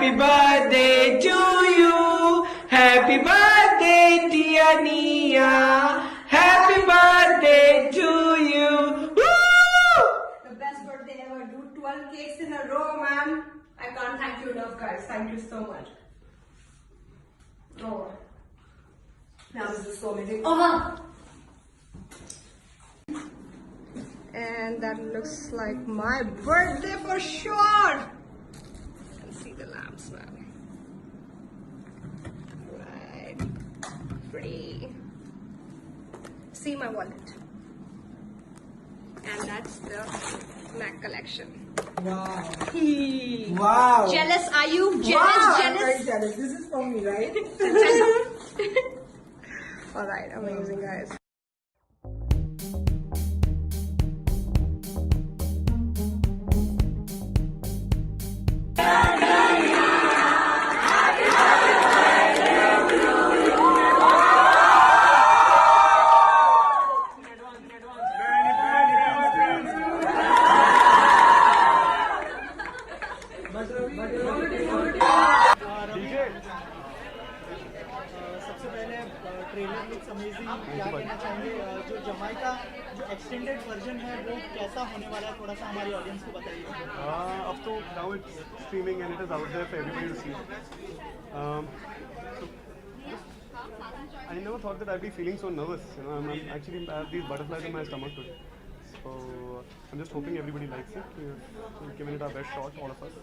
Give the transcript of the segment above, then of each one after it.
Happy birthday to you. Happy birthday, dear Nia. Happy birthday to you. Woo! The best birthday ever. Do 12 cakes in a row, ma'am. I can't thank you enough, guys. Thank you so much. Oh. Now this is so amazing. Oh! And that looks like my birthday for sure. And see the lamps, man. Right. Pretty. See my wallet. And that's the MAC collection. Wow. Hey. Wow. Jealous? Are you jealous? Wow, I'm Jealous? very jealous. This is for me, right? Alright, amazing, guys. सबसे पहले trailer looks amazing, क्या कहना चाहेंगे? जो Jamaica जो extended version है वो कैसा होने वाला है, थोड़ा सा हमारी ऑडियंस को बताइए। Up to now it's streaming and it is out there for everybody to see. So I never thought that I'd be feeling so nervous. You know, I'm actually I have these butterflies in my stomach today. So I'm just hoping everybody likes it. We've given it our best shot, all of us.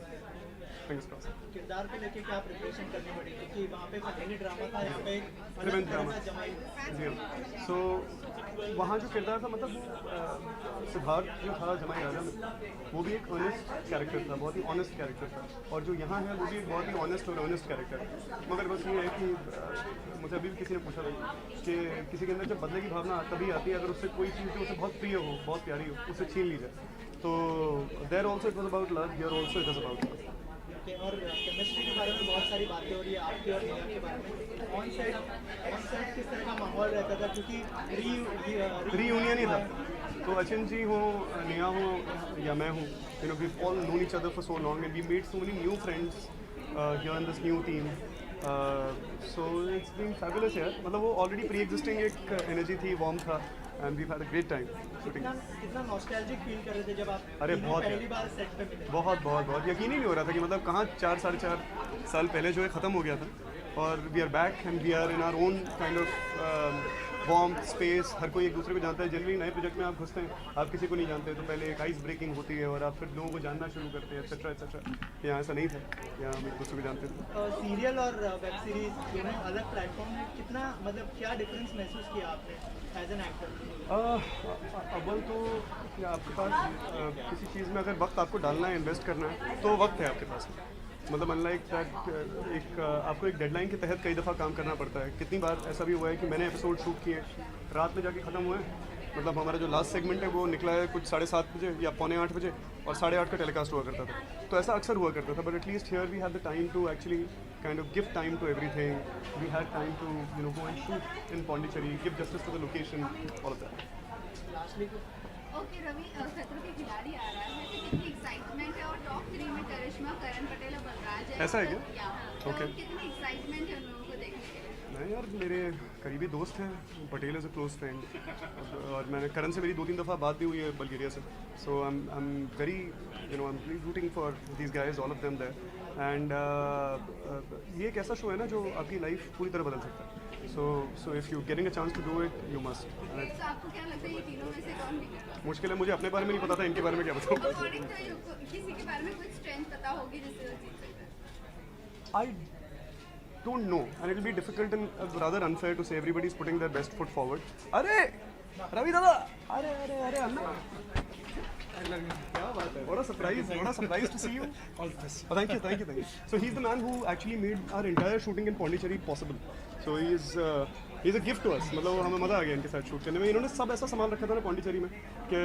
Fingers crossed. किरदार को लेके क्या preparation करनी पड़ी, क्योंकि वहाँ पे family drama था, यहाँ पे Revenge drama. जमाई। जी हाँ। So वहाँ जो किरदार था मतलब वो सिद्धार्थ जो था जमाई राजा में, वो भी एक ऑनेस्ट कैरेक्टर था, बहुत ही ऑनेस्ट कैरेक्टर था, और जो यहाँ है वो भी एक बहुत ही ऑनेस्ट और ऑनेस्ट कैरेक्टर है। मगर बस ये है कि मुझे अभी भी किसी ने पूछा था कि किसी के अंदर जब बदले की भावना तभी आती है अगर उससे कोई चीज़ जो उसे बहुत प्रिय हो, बहुत प्यारी हो, उसे छीन ली जाए। तो there also it was about love, here also it is about love. और केमिस्ट्री के बारे में बहुत सारी बातें हो रही है आपकी और नेहा के बारे में। ऑन सेट किस तरह का माहौल रहता था, क्योंकि रीयूनियन ही था। तो अचिन जी हो, नेहा हो या मैं हूँ, you know we all known each other for so long and we made so many new friends here in this new team. So it's been fabulous यार, मतलब वो ऑलरेडी प्री एग्जिस्टिंग एक एनर्जी थी, वार्म था, and we had a great time shooting. कितना nostalgic feel कर रहे थे जब आप अरे बहुत पहली बार सेट पे मिले? बहुत यकीन ही नहीं हो रहा था कि मतलब कहाँ 4-4.5 साल पहले जो है ख़त्म हो गया था, और we are back and we are in our own kind of warm space. हर कोई एक दूसरे को जानता है। जनरली नए प्रोजेक्ट में आप घुसते हैं, आप किसी को नहीं जानते, तो पहले एक आइस ब्रेकिंग होती है और आप फिर लोगों को जानना शुरू करते हैं, एक्सेट्रा एक्सेट्रा। यहाँ ऐसा नहीं था, यहाँ हम एक दूसरे को जानते थे। सीरियल और वेब सीरीज दोनों अलग प्लेटफॉर्म है, कितना मतलब क्या डिफरेंस महसूस किया आपने एज एन एक्टर? अव्वल तो कि आपके पास किसी चीज़ में अगर वक्त आपको डालना है, इन्वेस्ट करना है, तो वक्त है आपके पास। मतलब अनलाइक दैट एक आपको एक डेडलाइन के तहत कई दफ़ा काम करना पड़ता है। कितनी बार ऐसा भी हुआ है कि मैंने एपिसोड शूट किए, रात में जाके ख़त्म हुए। मतलब हमारा जो लास्ट सेगमेंट है वो निकला है कुछ 7:30 बजे या 7:45 बजे, और 8:30 का टेलीकास्ट हुआ करता था। तो ऐसा अक्सर हुआ करता था, but at least here we have the time to actually kind of give time to everything. We had time to you know go and shoot in Pondicherry, give justice to the location, all of that. Okay Ravi, Khatron Ke खिलाड़ी आ रहा है, तो कितनी excitement है, और top 3 में करिश्मा, करण पटेल और बलराज है। ऐसा है क्या? तो Okay. कितनी एक्साइटमेंट है उन लोगों को देखने के लिए? नहीं यार, मेरे करीबी दोस्त हैं, Patel is a close friend, और मैंने करण से मेरी 2-3 दफ़ा बात भी हुई है बल्गेरिया से। So I am very you know I am rooting for these guys, all of them there. And ये एक ऐसा शो है ना जो आपकी लाइफ पूरी तरह बदल सकता है। So if you getting a chance to do it, you must. तो आपको क्या लगता है ये तीनों में से कौन विनर है? मुश्किल है, मुझे अपने बारे में नहीं पता था, इनके बारे में क्या बताऊँ। अकॉर्डिंग टू यू किसी के बारे में कुछ स्ट्रेंथ पता होगी जिससे वो जीत सकता है? I don't know, and it will be difficult and rather unfair to say everybody is putting their best foot forward. अरे रवि दादा, अरे अन्ना, क्या बात है, what a surprise to see you. All the best. Oh, thank you. So he's the man who actually made our entire shooting in Pondicherry possible. So he's a gift to us. मतलब हमें मज़ा आ गया इनके साथ shoot करने में। इन्होंने सब ऐसा सामान रखा था ना पौंडीचेरी में कि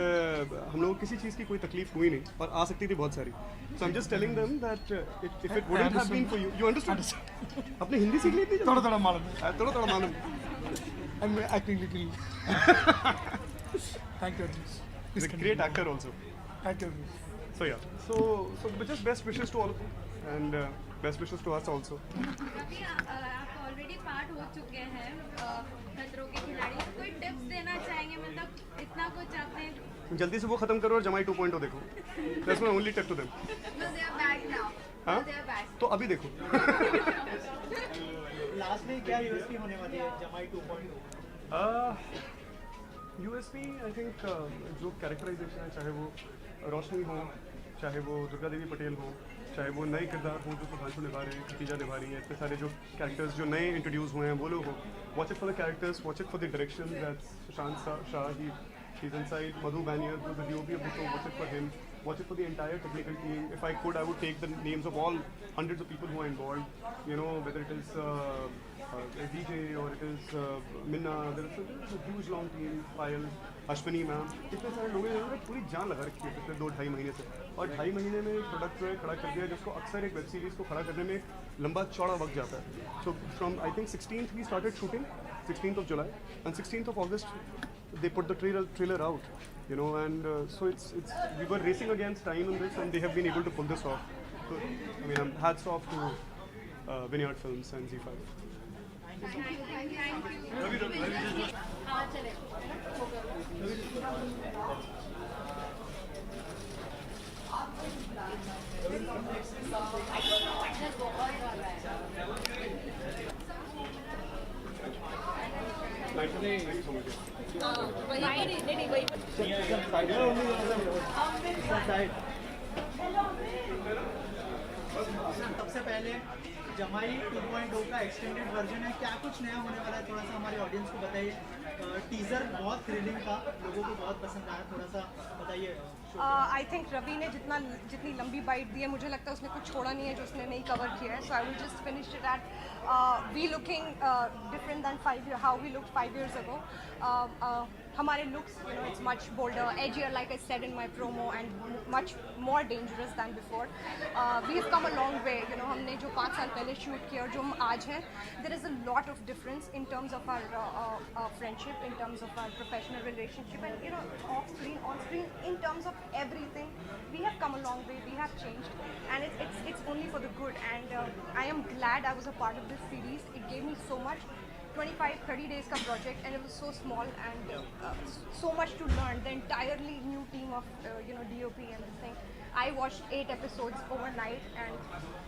हम लोग किसी चीज़ की कोई तकलीफ हुई नहीं, और आ सकती थी बहुत सारी। So I'm just telling them that if it wouldn't have been for you, you understood? अपने हिंदी सीख ली थी? थोड़ा मालूम। थोड़ा मालूम। I'm acting little. Thank you. He's a great actor also. Thank you. So yeah, so just best wishes to all of you, and best wishes to us also. Ravi आप already part हो चुके हैं खतरों के खिलाड़ी, कोई टिप्स देना चाहेंगे? मतलब इतना कुछ आपने जल्दी से वो खत्म करो और जमाई 2.0 देखो. That's my only tip to them. No, they are back now. हाँ? They are back. तो अभी देखो. लास्ट में क्या यूएसपी होने वाली है जमाई 2.0? यूएसपी आई थिंक जो कैरेक्टराइजेशन है, चाहे वो रोशनी हो, चाहे वो दुर्गा देवी पटेल हो, चाहे वो नए किरदार हो जो सुधांशु निभा रहे हैं, खतीजा निभा रही है, इतने सारे जो कैरेक्टर्स जो नए इंट्रोड्यूस हुए हैं वो लोग हो. Watch it for the characters, watch it for the direction. That's Sushant Shah, he's inside. Madhu Banier, who's the DOP of the show, watch it for him. Watch it for the entire technical team. If I could, I would take the names of all hundreds of people who are involved. You know, whether it is DJ or it is Minna. There's a huge long team. Payal, Ashwini ma'am. इतने सारे लोगों ने पूरी जान लगा रखी है पिछले 2-2.5 महीने से. और 2.5 महीने में एक प्रोडक्ट जो है खड़ा कर दिया, जिसको अक्सर एक वेब सीरीज़ को खड़ा करने में लंबा चौड़ा वक्त जाता है. So from I think 16th we started shooting, 16th of July, and 16th of August they put the trailer out, you know, and so it's we were racing against time in this, and they have been able to pull this off. So I mean, hats off to Vineyard Films and Z5. Thank you so much. सबसे पहले जमाई 2.0 का extended version है, क्या कुछ नया होने वाला है? थोड़ा सा हमारे ऑडियंस को बताइए. टीजर बहुत थ्रिलिंग था, लोगों को बहुत पसंद आया, थोड़ा सा बताइए. आई थिंक रवि ने जितनी लंबी बाइट दी है, मुझे लगता है उसने कुछ छोड़ा नहीं है जो उसने नहीं कवर किया है. So I will just finish it at we looking different than 5 years how we looked 5 years ago. हमारे looks, you know, it's much bolder, edgier, like I said in my promo, and much more dangerous than before. We have come a long way. You know, हमने जो 5 साल पहले shoot किया और जो हम आज हैं, there is a lot of difference in terms of our friendship, in terms of our professional relationship, and you know, off screen, on screen, in terms of everything. We have come a long way, we have changed, and it's only for the good, and I am glad I was a part of this series. It gave me so much. 25-30 days का project, and it was so small, and so much to learn. The entirely new team of you know, DOP and this thing. I watched 8 episodes overnight, and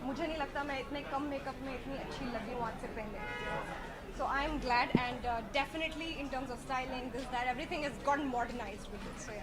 मुझे नहीं लगता मैं इतने कम makeup में इतनी अच्छी लगी हूँ आज से पहले. So I am glad, and definitely in terms of styling, this, that, everything has gotten modernized with it. So yeah.